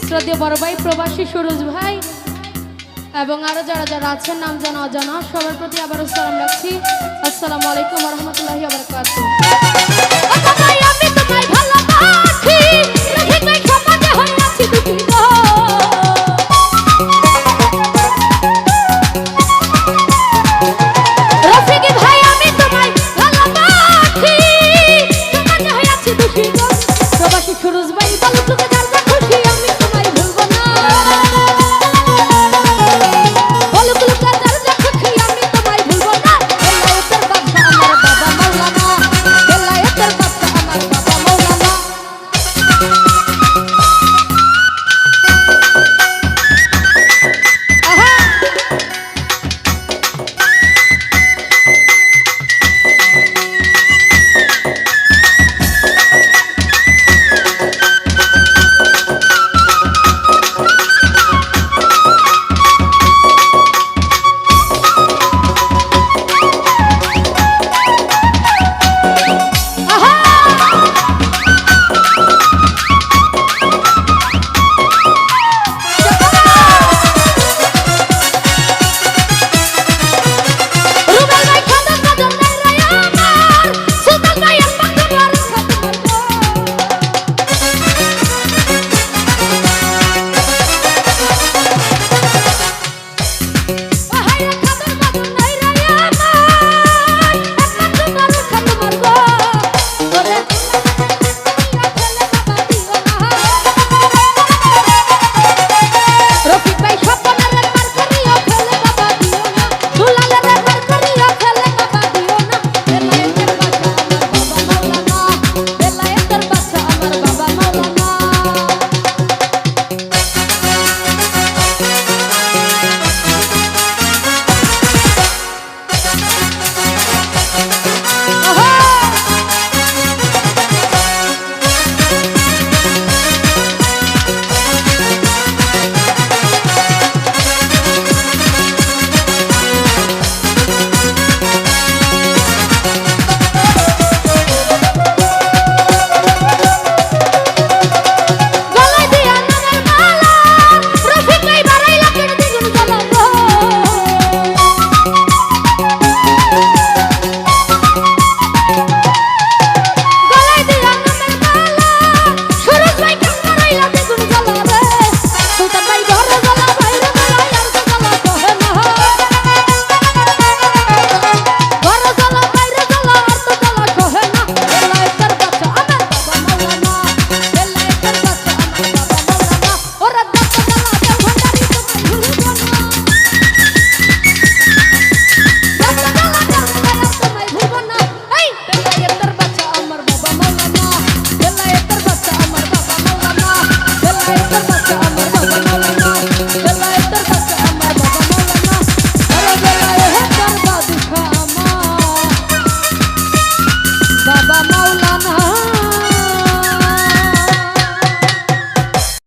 শ্রদ্ধেয় বড় ভাই প্রবাসী সুরজ ভাই এবং আরো যারা যারা আছেন নাম জানা অজানা সবার প্রতি আবারও সালাম রাখছি। আসসালামু আলাইকুম ওয়া রাহমাতুল্লাহি ওয়া বারাকাতুহু। আমি তোমায় ভালোবাসি, রফিক ভাই সমাজে হয়ে আছি দুঃখী গো। রফিক ভাই আমি তোমায় ভালোবাসি, সমাজে হয়ে আছি দুঃখী গো। প্রবাসী সুরজ ভাই বলো তুমি যার যা খুশি আমি তোমায় ভুলবো না। বলো তুমি যার যা খুশি আমি তোমায় ভুলবো না। আল্লাহ তোর বাদশা আমার বাবা মাওলানা। বাবা মাওলানা